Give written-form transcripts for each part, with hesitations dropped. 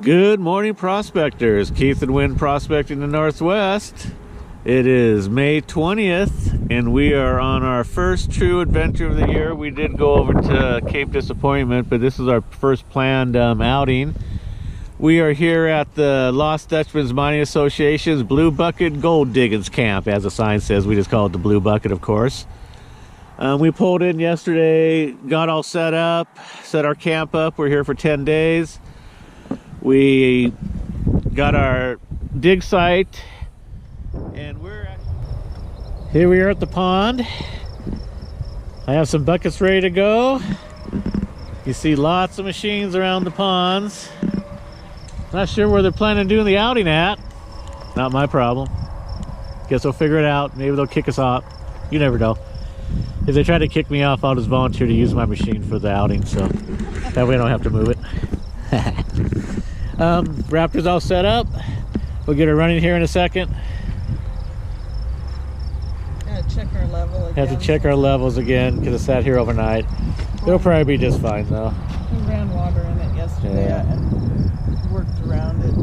Good morning, prospectors. Keith and Wynn prospecting the Northwest. It is May 20th, and we are on our first true adventure of the year. We did go over to Cape Disappointment, but this is our first planned outing. We are here at the Lost Dutchman's Mining Association's Blue Bucket Gold Diggings Camp, as the sign says. We just call it the Blue Bucket, of course. We pulled in yesterday, got all set up, set our camp up. We're here for 10 days. We got our dig site, and here we are at the pond. I have some buckets ready to go. You see lots of machines around the ponds. Not sure where they're planning on doing the outing at. Not my problem. Guess we'll figure it out. Maybe they'll kick us off. You never know. If they try to kick me off, I'll just volunteer to use my machine for the outing, so that way I don't have to move it. Raptor's all set up. We'll get her running here in a second. Gotta check our level again. Have to check our levels again because it sat here overnight. It'll probably be just fine though. We ran water in it yesterday and worked around it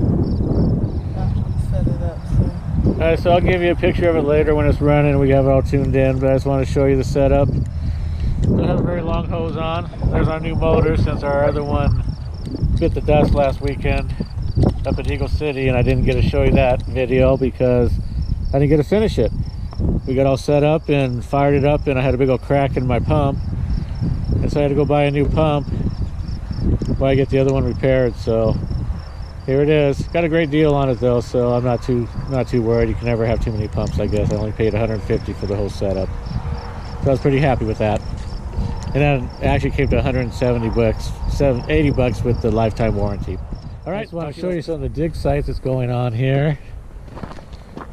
after we set it up. So. Alright, so I'll give you a picture of it later when it's running and we have it all tuned in, but I just want to show you the setup. Don't have a very long hose on. There's our new motor since our other one bit the dust last weekend up at Eagle City, and I didn't get to show you that video because I didn't get to finish it. We got all set up and fired it up, and I had a big old crack in my pump, and so I had to go buy a new pump while I get the other one repaired. So here it is. Got a great deal on it though, so I'm not too worried. You can never have too many pumps, I guess. I only paid $150 for the whole setup, so I was pretty happy with that. And then it actually came to 170 bucks, 80 bucks with the lifetime warranty. All right, I just want to show you some of the dig sites that's going on here.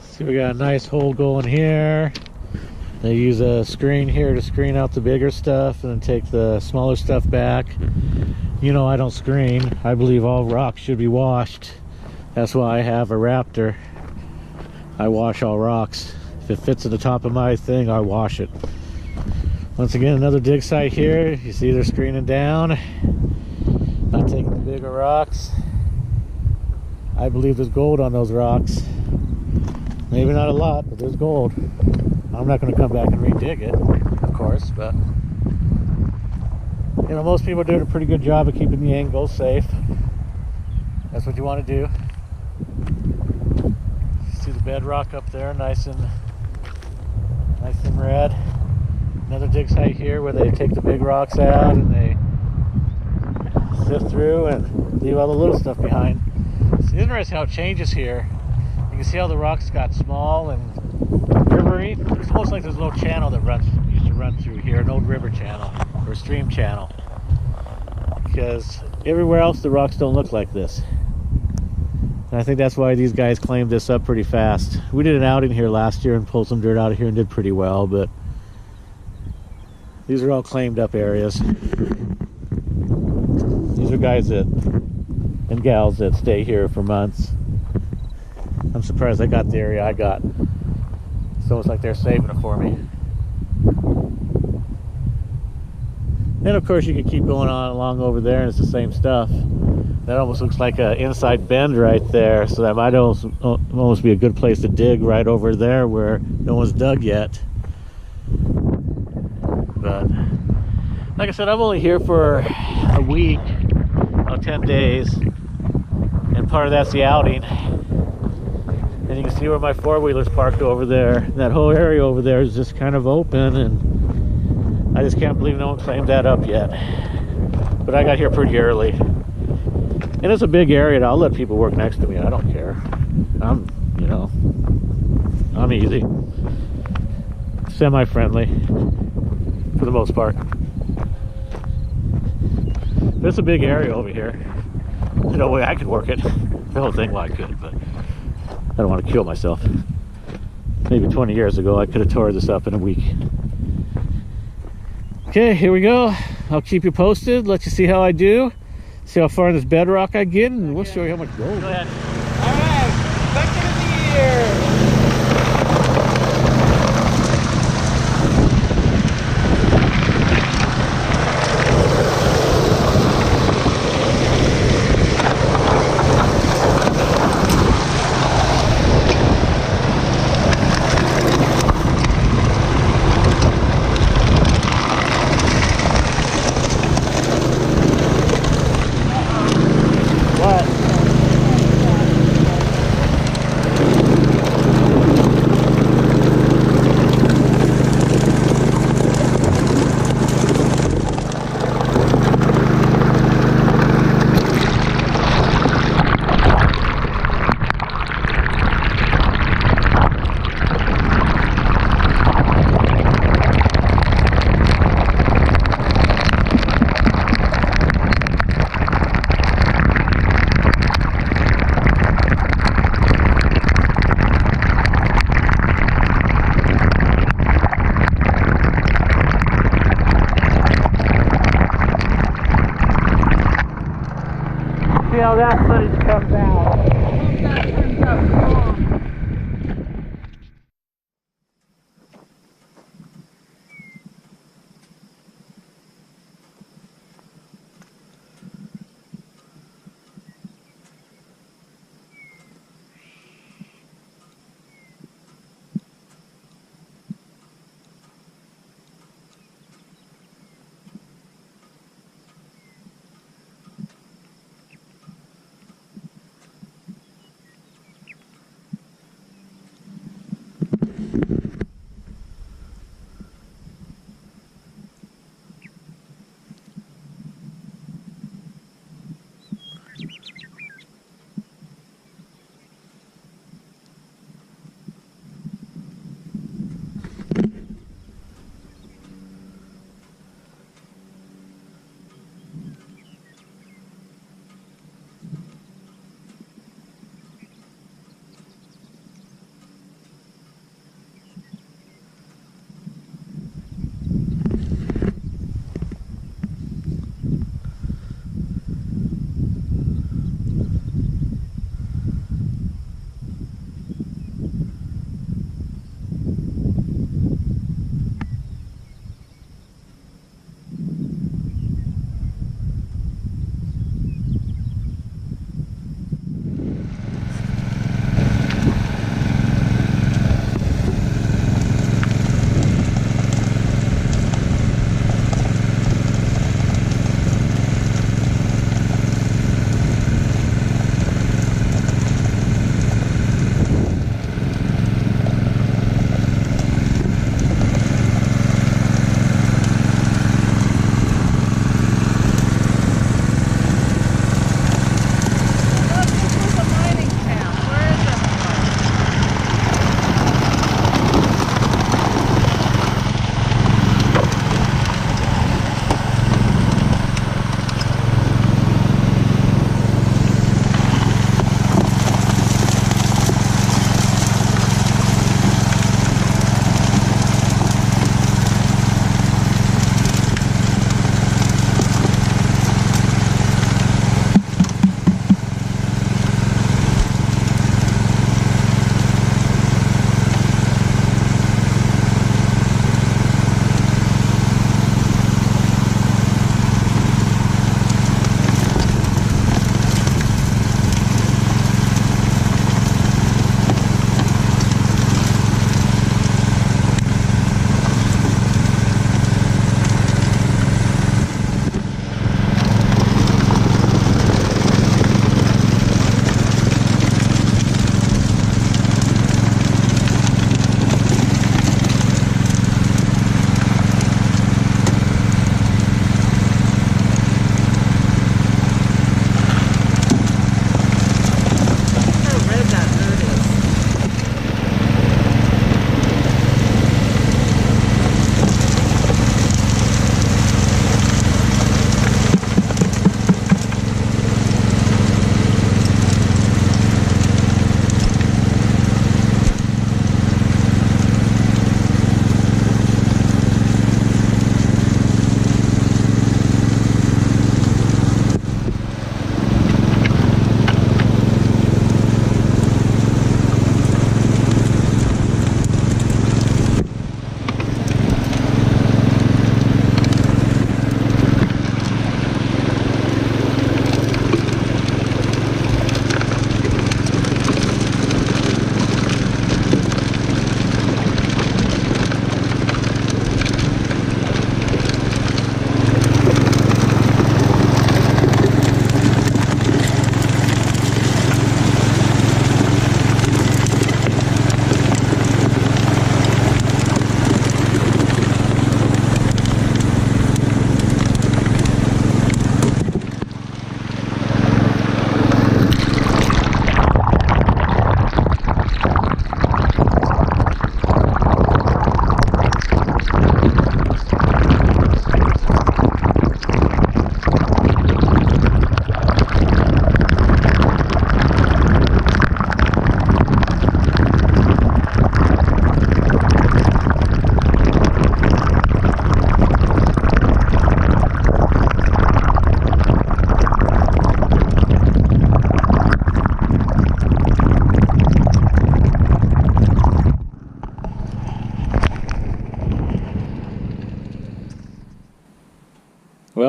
See, we got a nice hole going here. They use a screen here to screen out the bigger stuff and then take the smaller stuff back. You know, I don't screen. I believe all rocks should be washed. That's why I have a Raptor. I wash all rocks. If it fits in the top of my thing, I wash it. Once again, another dig site here. You see they're screening down, not taking the bigger rocks. I believe there's gold on those rocks. Maybe not a lot, but there's gold. I'm not going to come back and re-dig it, of course, but you know, most people are doing a pretty good job of keeping the angles safe. That's what you want to do. See the bedrock up there, nice and red. Another dig site here where they take the big rocks out and they sift through and leave all the little stuff behind. It's interesting how it changes here. You can see how the rocks got small and rivery. It's almost like there's a little channel that used to run through here, an old river channel or stream channel. Because everywhere else the rocks don't look like this. And I think that's why these guys claimed this up pretty fast. We did an outing here last year and pulled some dirt out of here and did pretty well, but these are all claimed up areas. These are guys and gals that stay here for months. I'm surprised I got the area I got. It's almost like they're saving it for me. And of course you can keep going on along over there and it's the same stuff. That almost looks like an inside bend right there, so that might almost be a good place to dig right over there where no one's dug yet. But like I said, I'm only here for a week, 10 days, and part of that's the outing. And you can see where my four-wheeler's parked over there. That whole area over there is just kind of open, and I just can't believe no one claimed that up yet. But I got here pretty early. And it's a big area, and I'll let people work next to me. I don't care. I'm easy. Semi-friendly. For the most part. But it's a big area over here. There's no way I could work it. The whole thing, well, I could, but I don't want to kill myself. Maybe 20 years ago I could have tore this up in a week. Okay, here we go. I'll keep you posted, let you see how I do, see how far in this bedrock I get, and we'll show you how much gold. Go ahead. Alright, bucket of the year. how that footage comes out. Hope that turns out cool.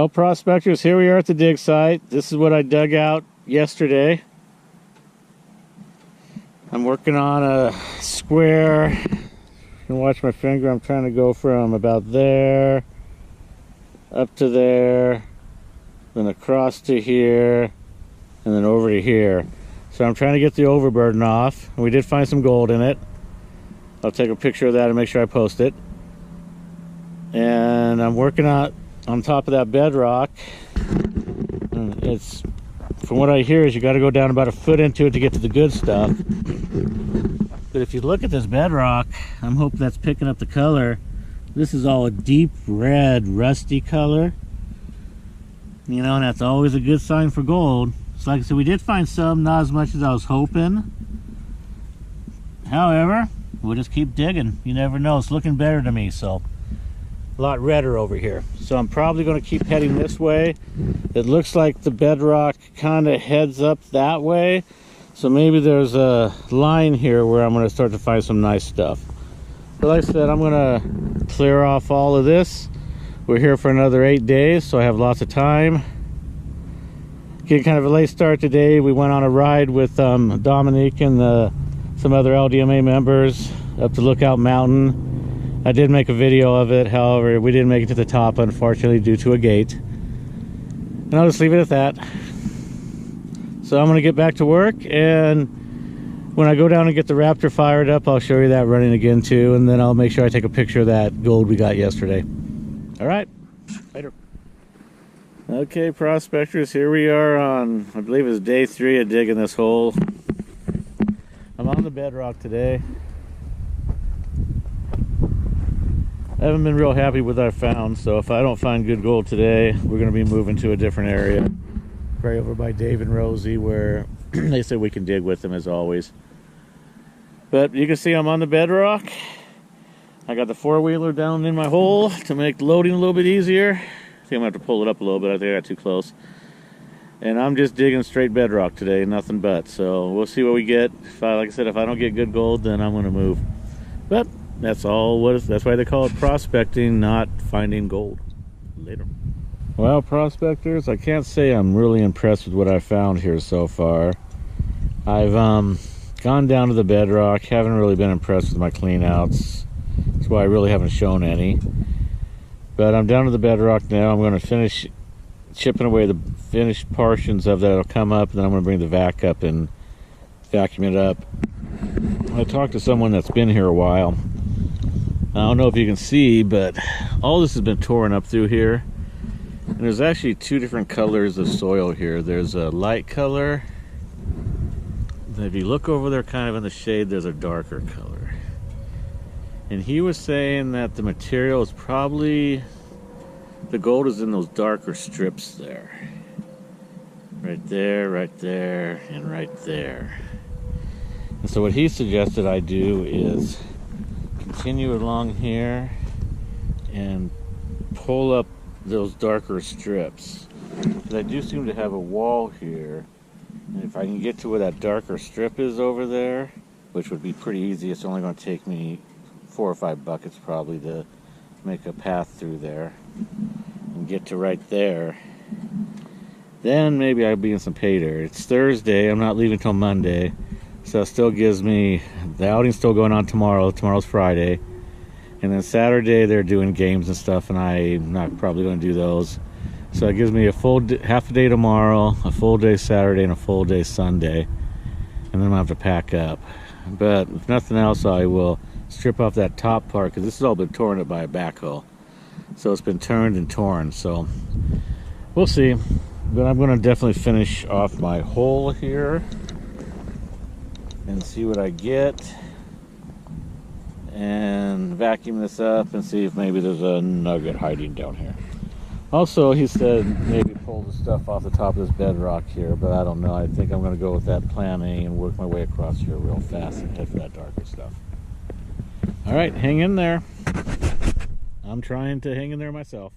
Well, prospectors, here we are at the dig site. This is what I dug out yesterday. I'm working on a square. You can watch my finger. I'm trying to go from about there up to there, then across to here, and then over to here. So I'm trying to get the overburden off. We did find some gold in it. I'll take a picture of that and make sure I post it. And I'm working on top of that bedrock. It's, from what I hear, is you got to go down about a foot into it to get to the good stuff. But if you look at this bedrock, I'm hoping that's picking up the color. This is all a deep red, rusty color. You know, and that's always a good sign for gold. So like I said, we did find some, not as much as I was hoping. However, we'll just keep digging. You never know. It's looking better to me, so. A lot redder over here. So I'm probably going to keep heading this way. It looks like the bedrock kind of heads up that way. So maybe there's a line here where I'm going to start to find some nice stuff. But like I said, I'm going to clear off all of this. We're here for another 8 days, so I have lots of time. Getting kind of a late start today. We went on a ride with Dominique and some other LDMA members up to Lookout Mountain. I did make a video of it, however, we didn't make it to the top, unfortunately, due to a gate. And I'll just leave it at that. So I'm going to get back to work, and when I go down and get the Raptor fired up, I'll show you that running again too, and then I'll make sure I take a picture of that gold we got yesterday. All right, later. Okay, prospectors, here we are on, I believe it's day 3 of digging this hole. I'm on the bedrock today. I haven't been real happy with what I found, so if I don't find good gold today, we're going to be moving to a different area. Right over by Dave and Rosie, where they said we can dig with them as always. But you can see I'm on the bedrock. I got the 4-wheeler down in my hole to make loading a little bit easier. I think I'm going to have to pull it up a little bit. I think I got too close. And I'm just digging straight bedrock today, nothing but. So we'll see what we get. Like I said, if I don't get good gold, then I'm going to move. But that's all. That's why they call it prospecting, not finding gold. Later. Well, prospectors, I can't say I'm really impressed with what I found here so far. I've gone down to the bedrock. Haven't really been impressed with my cleanouts. That's why I really haven't shown any. But I'm down to the bedrock now. I'm going to finish chipping away the finished portions of that. It'll come up, and then I'm going to bring the vac up and vacuum it up. I talked to someone that's been here a while. I don't know if you can see, but all this has been torn up through here. And there's actually 2 different colors of soil here. There's a light color. Then if you look over there kind of in the shade, there's a darker color. And he was saying that the material is probably, the gold is in those darker strips there. Right there, and right there. And so what he suggested I do is continue along here and pull up those darker strips. Because I do seem to have a wall here, and if I can get to where that darker strip is over there, which would be pretty easy, it's only going to take me 4 or 5 buckets probably to make a path through there and get to right there, then maybe I'll be in some pay dirt. It's Thursday, I'm not leaving till Monday. So it still gives me, the outing's still going on tomorrow. Tomorrow's Friday. And then Saturday they're doing games and stuff, and I'm not probably going to do those. So it gives me a full half a day tomorrow, a full day Saturday, and a full day Sunday. And then I'm going to have to pack up. But if nothing else, I will strip off that top part, because this has all been torn up by a backhoe. So it's been turned and torn. So we'll see. But I'm going to definitely finish off my hole here and see what I get, and vacuum this up and see if maybe there's a nugget hiding down here. Also, he said maybe pull the stuff off the top of this bedrock here, but I don't know. I think I'm going to go with that plan A and work my way across here real fast and head for that darker stuff. All right, hang in there. I'm trying to hang in there myself.